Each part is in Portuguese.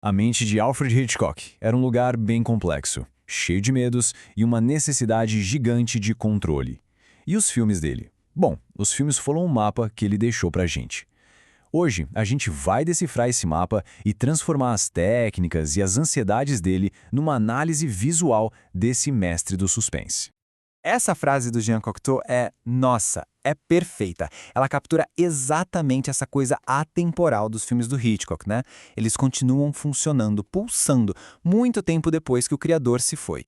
A mente de Alfred Hitchcock era um lugar bem complexo, cheio de medos e uma necessidade gigante de controle. E os filmes dele? Bom, os filmes foram um mapa que ele deixou pra gente. Hoje, a gente vai decifrar esse mapa e transformar as técnicas e as ansiedades dele numa análise visual desse mestre do suspense. Essa frase do Jean Cocteau nossa, é perfeita. Ela captura exatamente essa coisa atemporal dos filmes do Hitchcock, né? Eles continuam funcionando, pulsando, muito tempo depois que o criador se foi.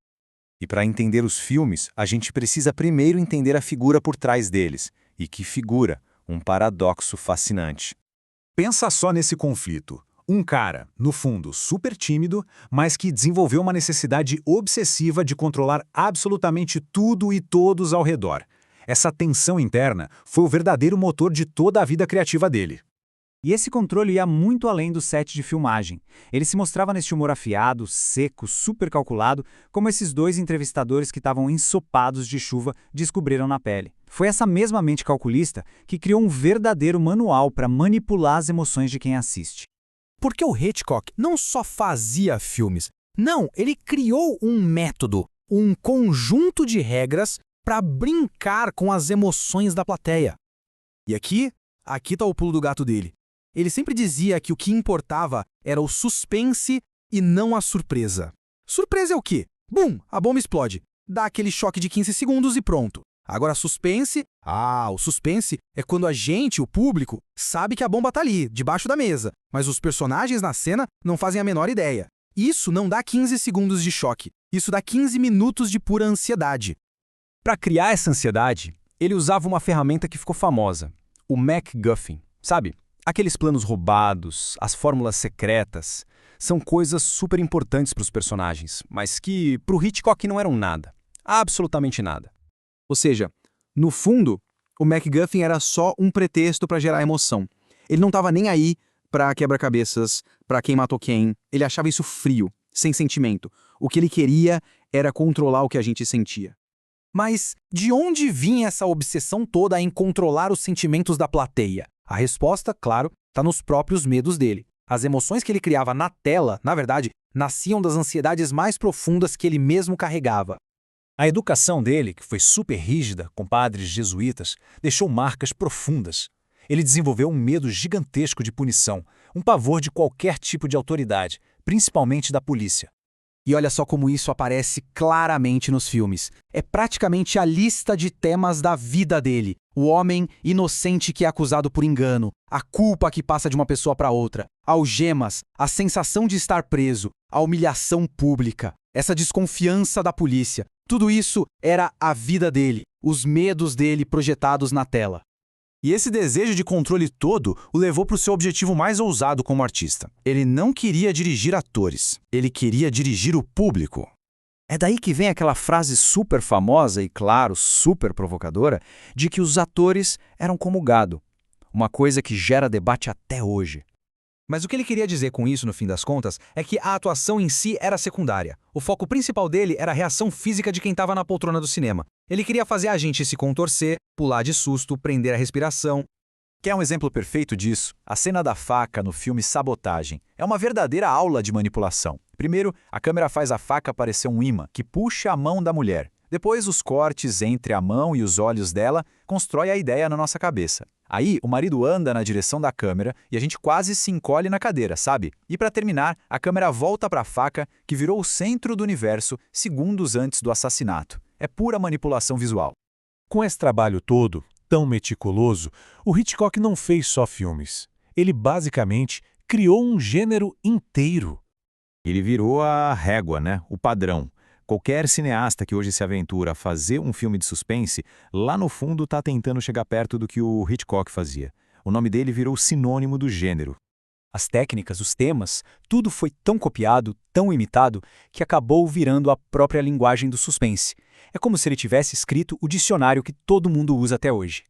E para entender os filmes, a gente precisa primeiro entender a figura por trás deles. E que figura? Um paradoxo fascinante. Pensa só nesse conflito. Um cara, no fundo, super tímido, mas que desenvolveu uma necessidade obsessiva de controlar absolutamente tudo e todos ao redor. Essa tensão interna foi o verdadeiro motor de toda a vida criativa dele. E esse controle ia muito além do set de filmagem. Ele se mostrava nesse humor afiado, seco, super calculado, como esses dois entrevistadores que estavam ensopados de chuva descobriram na pele. Foi essa mesma mente calculista que criou um verdadeiro manual para manipular as emoções de quem assiste. Porque o Hitchcock não só fazia filmes, não, ele criou um método, um conjunto de regras para brincar com as emoções da plateia. E aqui tá o pulo do gato dele. Ele sempre dizia que o que importava era o suspense e não a surpresa. Surpresa é o quê? Bum, a bomba explode. Dá aquele choque de 15 segundos e pronto. Agora suspense, o suspense é quando a gente, o público, sabe que a bomba tá ali, debaixo da mesa, mas os personagens na cena não fazem a menor ideia. Isso não dá 15 segundos de choque, isso dá 15 minutos de pura ansiedade. Para criar essa ansiedade, ele usava uma ferramenta que ficou famosa, o MacGuffin. Sabe? Aqueles planos roubados, as fórmulas secretas, são coisas super importantes para os personagens, mas que para o Hitchcock não eram nada. Absolutamente nada. Ou seja, no fundo, o MacGuffin era só um pretexto para gerar emoção. Ele não estava nem aí para quebra-cabeças, para quem matou quem. Ele achava isso frio, sem sentimento. O que ele queria era controlar o que a gente sentia. Mas de onde vinha essa obsessão toda em controlar os sentimentos da plateia? A resposta, claro, está nos próprios medos dele. As emoções que ele criava na tela, na verdade, nasciam das ansiedades mais profundas que ele mesmo carregava. A educação dele, que foi super rígida, com padres jesuítas, deixou marcas profundas. Ele desenvolveu um medo gigantesco de punição, um pavor de qualquer tipo de autoridade, principalmente da polícia. E olha só como isso aparece claramente nos filmes. É praticamente a lista de temas da vida dele. O homem inocente que é acusado por engano, a culpa que passa de uma pessoa para outra, algemas, a sensação de estar preso, a humilhação pública, essa desconfiança da polícia. Tudo isso era a vida dele, os medos dele projetados na tela. E esse desejo de controle todo o levou para o seu objetivo mais ousado como artista. Ele não queria dirigir atores, ele queria dirigir o público. É daí que vem aquela frase super famosa e, claro, super provocadora, de que os atores eram como gado. Uma coisa que gera debate até hoje. Mas o que ele queria dizer com isso, no fim das contas, é que a atuação em si era secundária. O foco principal dele era a reação física de quem estava na poltrona do cinema. Ele queria fazer a gente se contorcer, pular de susto, prender a respiração. Quer um exemplo perfeito disso? A cena da faca no filme Sabotagem. É uma verdadeira aula de manipulação. Primeiro, a câmera faz a faca parecer um imã, que puxa a mão da mulher. Depois, os cortes entre a mão e os olhos dela constroem a ideia na nossa cabeça. Aí, o marido anda na direção da câmera e a gente quase se encolhe na cadeira, sabe? E para terminar, a câmera volta para a faca, que virou o centro do universo segundos antes do assassinato. É pura manipulação visual. Com esse trabalho todo, tão meticuloso, o Hitchcock não fez só filmes. Ele basicamente criou um gênero inteiro. Ele virou a régua, né? O padrão. Qualquer cineasta que hoje se aventura a fazer um filme de suspense, lá no fundo está tentando chegar perto do que o Hitchcock fazia. O nome dele virou sinônimo do gênero. As técnicas, os temas, tudo foi tão copiado, tão imitado, que acabou virando a própria linguagem do suspense. É como se ele tivesse escrito o dicionário que todo mundo usa até hoje.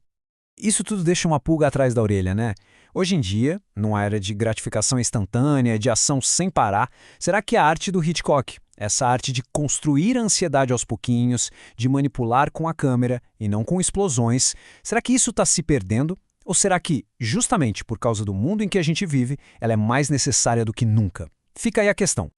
Isso tudo deixa uma pulga atrás da orelha, né? Hoje em dia, numa era de gratificação instantânea, de ação sem parar, será que a arte do Hitchcock, essa arte de construir a ansiedade aos pouquinhos, de manipular com a câmera e não com explosões, será que isso está se perdendo? Ou será que, justamente por causa do mundo em que a gente vive, ela é mais necessária do que nunca? Fica aí a questão.